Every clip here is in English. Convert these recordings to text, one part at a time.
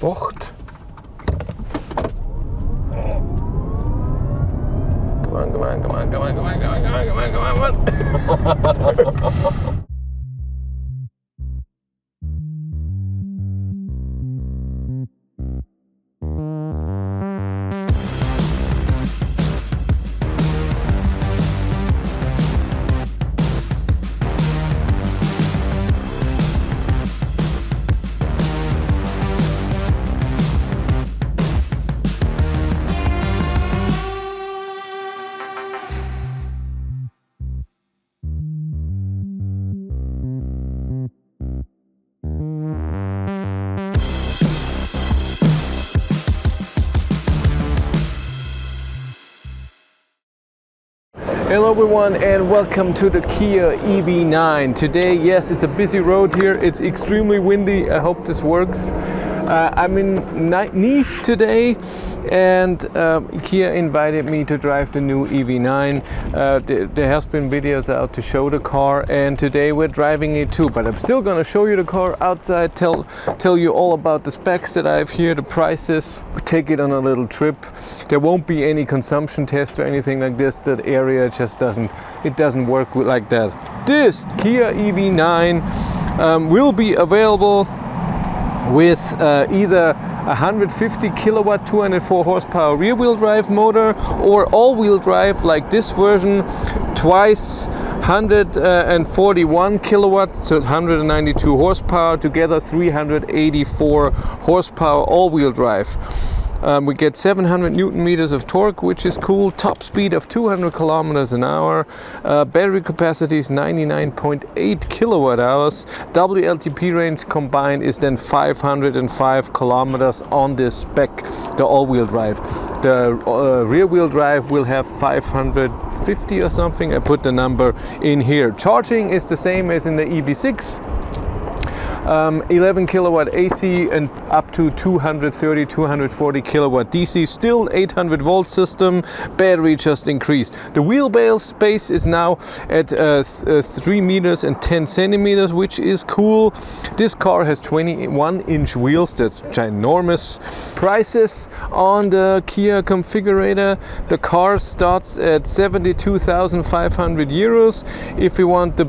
Bocht. Come on, come on, come on, come on, come on, come on, come on, come on, come on. Hello everyone and welcome to the Kia EV9. Today, yes, it's a busy road here. It's extremely windy. I hope this works. I'm in Nice today and Kia invited me to drive the new EV9. There has been videos out to show the car and today we're driving it too. But I'm still going to show you the car outside, tell you all about the specs that I have here, the prices, take it on a little trip. There won't be any consumption test or anything like this. That area just doesn't work like that. This Kia EV9 will be available with either 150 kilowatt 204 horsepower rear wheel drive motor or all wheel drive like this version, twice 141 kilowatt, so 192 horsepower, together 384 horsepower all wheel drive. We get 700 Newton meters of torque, which is cool. Top speed of 200 kilometers an hour. Battery capacity is 99.8 kilowatt hours. WLTP range combined is then 505 kilometers on this spec, the all-wheel drive. The rear-wheel drive will have 550 or something. I put the number in here. Charging is the same as in the EV6. 11 kilowatt AC and up to 240 kilowatt DC, still 800 volt system. Battery just increased. The wheelbase space is now at 3 meters and 10 centimeters, which is cool. This car has 21-inch wheels, that's ginormous. Prices on the Kia configurator: the car starts at 72,500 euros. If you want the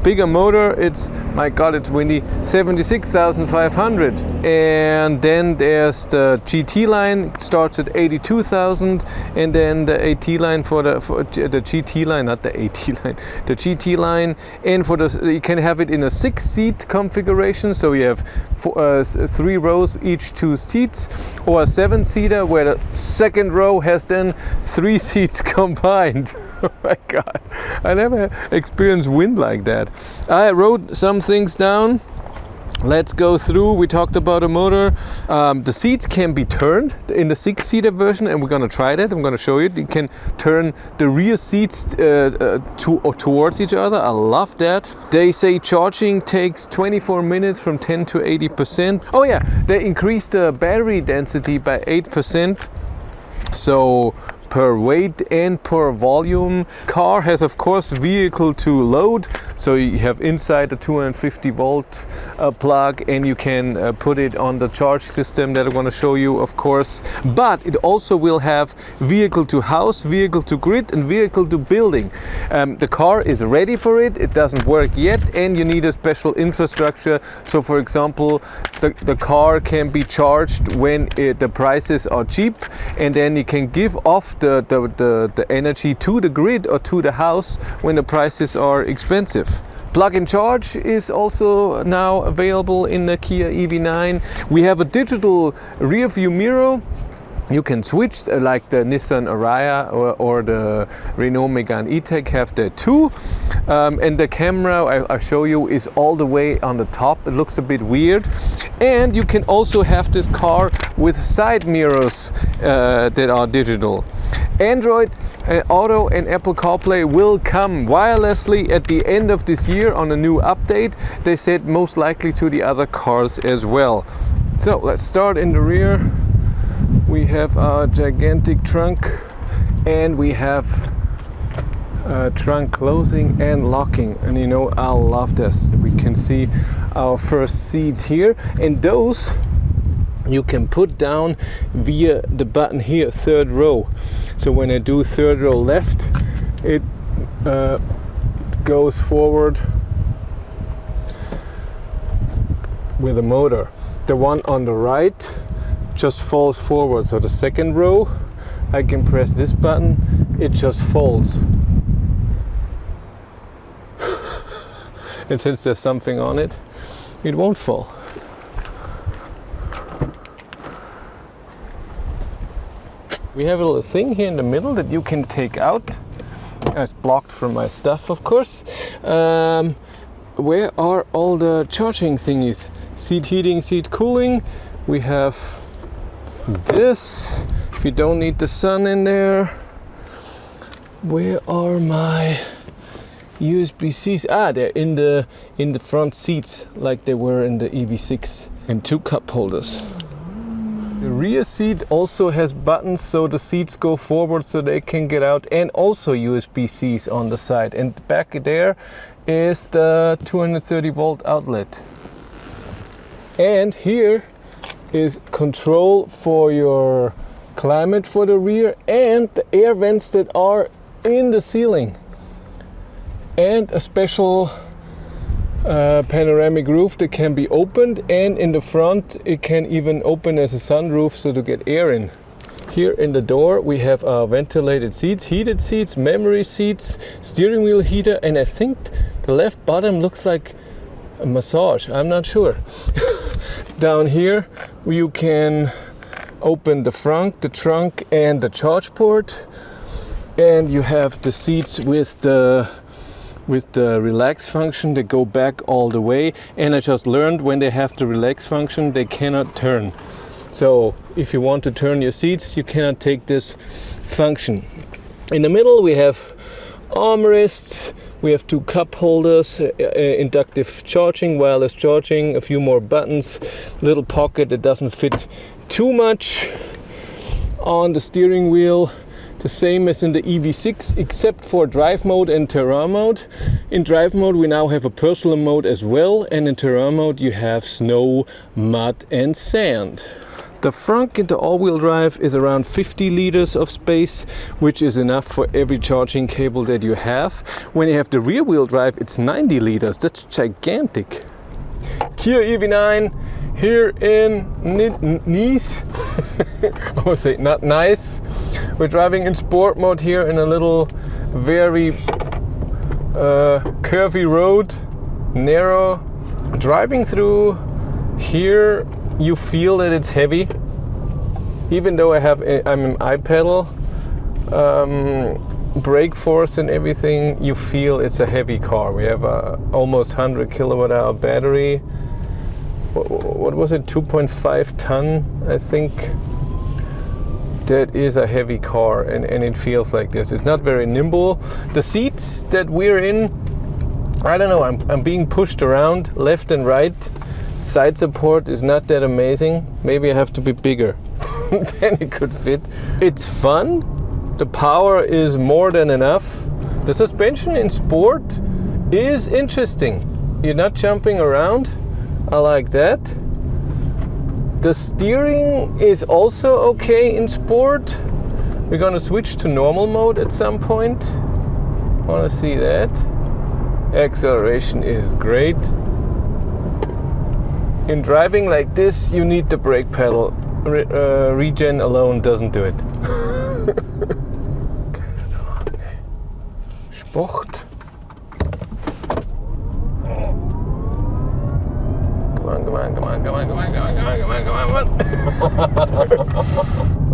bigger motor, it's, my god, it's windy, 76,500. And then there's the GT line, it starts at 82,000, and then the AT line for the GT line, not the AT line, the GT line. And for the, you can have it in a 6-seat configuration, so you have 3 rows, each 2 seats, or a 7-seater where the second row has then 3 seats combined. Oh my god, I never experienced wind like that. I wrote some things down. Let's go through. We talked about a motor. The seats can be turned in the 6-seater version, and we're going to try that. I'm going to show you. You can turn the rear seats towards each other. I love that. They say charging takes 24 minutes from 10 to 80%. Oh yeah, they increased the battery density by 8%. So per weight and per volume. Car has of course vehicle to load, so you have inside a 250 volt plug, and you can put it on the charge system that I'm going to show you, of course. But it also will have vehicle to house, vehicle to grid, and vehicle to building. The car is ready for it. It doesn't work yet, and you need a special infrastructure. So for example, the car can be charged when the prices are cheap, and then you can give off the energy to the grid or to the house when the prices are expensive. Plug and charge is also now available in the Kia EV9. We have a digital rear view mirror. You can switch, like the Nissan Ariya or the Renault Megane E-Tech have that too. And the camera I'll show you is all the way on the top. It looks a bit weird. And you can also have this car with side mirrors that are digital. Android Auto and Apple CarPlay will come wirelessly at the end of this year on a new update. They said most likely to the other cars as well. So let's start in the rear. We have our gigantic trunk, and we have trunk closing and locking, and you know I love this. We can see our first seats here, and those you can put down via the button here, third row. So when I do third row left, it goes forward with the motor. The one on the right just falls forward. So the second row, I can press this button, it just falls. And since there's something on it, it won't fall. We have a little thing here in the middle that you can take out. It's blocked from my stuff, of course. Where are all the charging thingies? Seat heating, seat cooling. We have this, if you don't need the sun in there. Where are my USB-Cs? Ah, they're in the front seats, like they were in the EV6. And 2 cup holders. The rear seat also has buttons, so the seats go forward so they can get out, and also USB-Cs on the side. And back there is the 230 volt outlet. And here is control for your climate for the rear, and the air vents that are in the ceiling. And a special panoramic roof that can be opened, and in the front it can even open as a sunroof so to get air in. Here in the door we have our ventilated seats, heated seats, memory seats, steering wheel heater, and I think the left bottom looks like a massage, I'm not sure. Down here you can open the front, the trunk, and the charge port, and you have the seats with the relax function. They go back all the way, and I just learned when they have the relax function they cannot turn. So if you want to turn your seats, you cannot take this function. In the middle we have armrests, we have 2 cup holders, inductive charging, wireless charging, a few more buttons, little pocket that doesn't fit too much. On the steering wheel, the same as in the EV6, except for drive mode and terrain mode. In drive mode we now have a personal mode as well, and in terrain mode you have snow, mud and sand. The frunk in the all-wheel drive is around 50 liters of space, which is enough for every charging cable that you have. When you have the rear-wheel drive, it's 90 liters. That's gigantic. Kia EV9 here in Nice. I would say not nice. We're driving in sport mode here in a little very curvy road, narrow. Driving through here, you feel that it's heavy. Even though I'm an iPedal, brake force and everything, you feel it's a heavy car. We have a almost 100 kilowatt hour battery. What was it, 2.5 ton, I think. That is a heavy car, and it feels like this. It's not very nimble. The seats that we're in, I don't know, I'm being pushed around left and right. Side support is not that amazing. Maybe I have to be bigger. Then it could fit. It's fun. The power is more than enough. The suspension in sport is interesting. You're not jumping around. I like that. The steering is also okay in sport. We're gonna switch to normal mode at some point. Wanna see that? Acceleration is great. In driving like this, you need the brake pedal. Regen alone doesn't do it. Sport. Come on.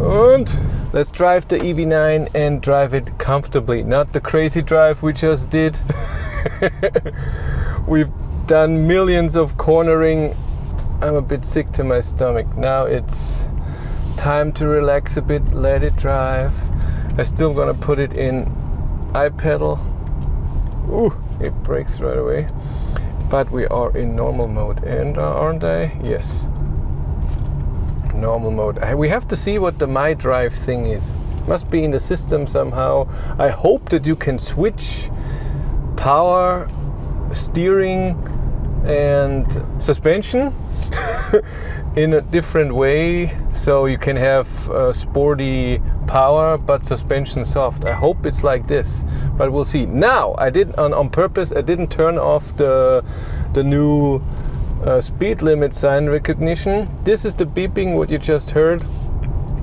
And let's drive the EV9 and drive it comfortably. Not the crazy drive we just did. We've done millions of cornering. I'm a bit sick to my stomach. Now it's time to relax a bit, let it drive. I'm still gonna put it in iPedal. Ooh, it brakes right away. But we are in normal mode, and aren't I? Yes. Normal mode. We have to see what the My Drive thing is. Must be in the system somehow. I hope that you can switch power, steering and suspension. in a different way, so you can have sporty power but suspension soft. I hope it's like this, but we'll see. Now I did on purpose, I didn't turn off the new speed limit sign recognition. This is the beeping what you just heard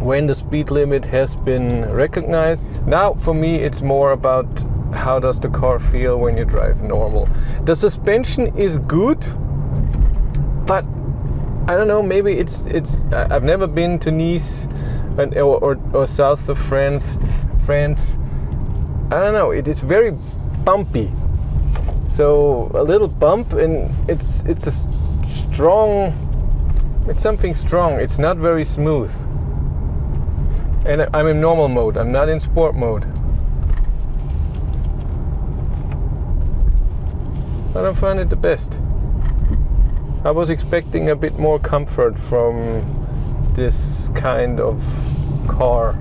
when the speed limit has been recognized. Now for me it's more about how does the car feel when you drive normal. The suspension is good, but I don't know, maybe it's I've never been to Nice or south of France. I don't know, it is very bumpy. So a little bump, and it's a strong, it's something strong. It's not very smooth. And I'm in normal mode, I'm not in sport mode. I don't find it the best. I was expecting a bit more comfort from this kind of car.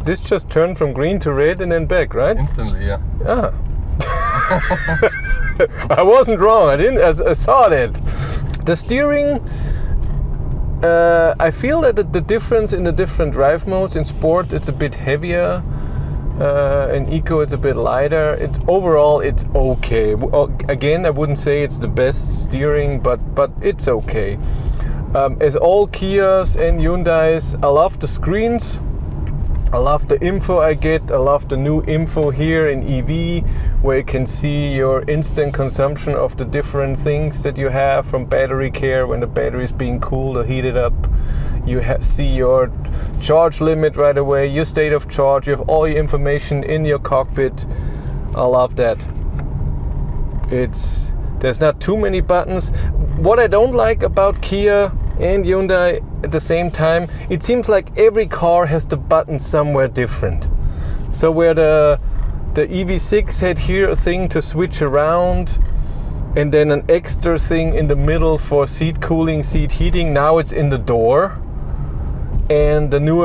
This just turned from green to red and then back, right? Instantly, yeah. Ah. I wasn't wrong. I saw that. The steering. I feel that the difference in the different drive modes. In sport, it's a bit heavier. In eco, it's a bit lighter. Overall, it's okay. Again, I wouldn't say it's the best steering, but it's okay. As all Kias and Hyundais, I love the screens. I love the info I get. I love the new info here in EV, where you can see your instant consumption of the different things that you have, from battery care when the battery is being cooled or heated up. You see your charge limit right away, your state of charge. You have all your information in your cockpit. I love that. There's not too many buttons. What I don't like about Kia and Hyundai at the same time, it seems like every car has the button somewhere different. So where the EV6 had here a thing to switch around, and then an extra thing in the middle for seat cooling, seat heating, now it's in the door. And the new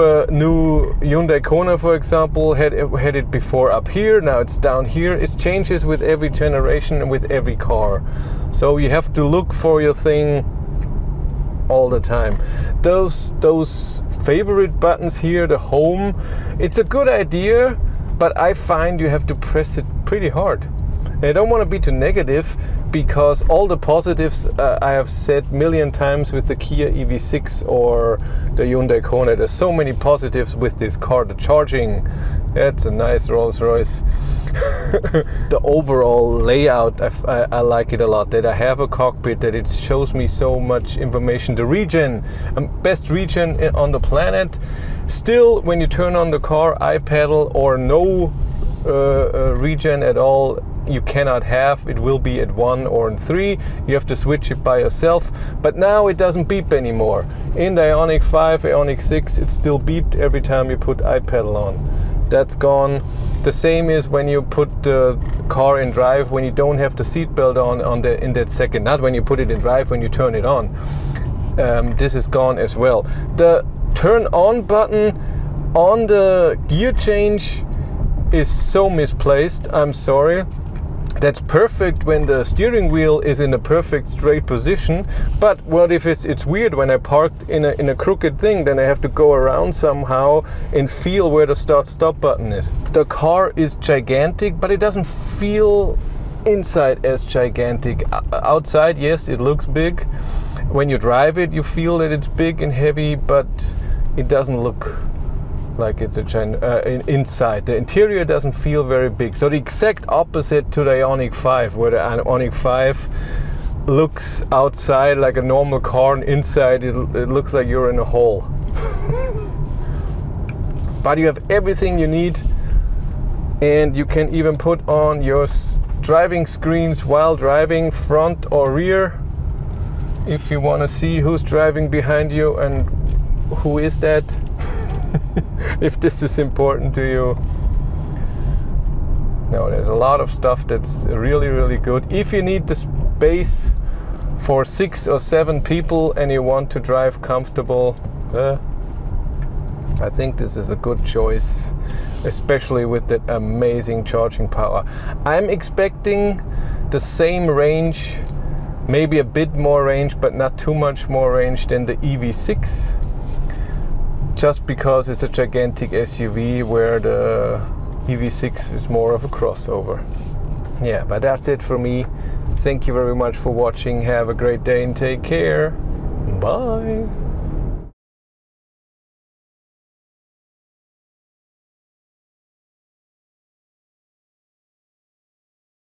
Hyundai Kona, for example, had it before up here, now it's down here. It changes with every generation and with every car. So you have to look for your thing all the time. Those favorite buttons here, the home, it's a good idea, but I find you have to press it pretty hard. And I don't want to be too negative, because all the positives I have said a million times with the Kia EV6 or the Hyundai Kona. There's so many positives with this car. The charging, that's a nice Rolls Royce. The overall layout, I like it a lot. That I have a cockpit, that it shows me so much information. The regen, best regen on the planet. Still, when you turn on the car, iPedal or no regen at all, you cannot have. It will be at 1 or in 3. You have to switch it by yourself. But now it doesn't beep anymore. In the Ioniq 5, Ioniq 6, it still beeped every time you put iPedal on. That's gone. The same is when you put the car in drive, when you don't have the seatbelt on in that second. Not when you put it in drive, when you turn it on. This is gone as well. The turn on button on the gear change is so misplaced. I'm sorry. That's perfect when the steering wheel is in a perfect straight position, but what if it's weird when I parked in a crooked thing? Then I have to go around somehow and feel where the start-stop button is. The car is gigantic, but it doesn't feel inside as gigantic. Outside, yes, it looks big. When you drive it, you feel that it's big and heavy, but it doesn't look like it's inside. The interior doesn't feel very big. So the exact opposite to the Ioniq 5, where the Ioniq 5 looks outside like a normal car, and inside it looks like you're in a hole. But you have everything you need, and you can even put on your driving screens while driving, front or rear, if you want to see who's driving behind you and who is that. If this is important to you. No, there's a lot of stuff that's really, really good. If you need the space for 6 or 7 people and you want to drive comfortable, I think this is a good choice, especially with that amazing charging power. I'm expecting the same range, maybe a bit more range, but not too much more range than the EV6, just because it's a gigantic SUV where the EV6 is more of a crossover. Yeah, but that's it for me. Thank you very much for watching. Have a great day and take care. Bye.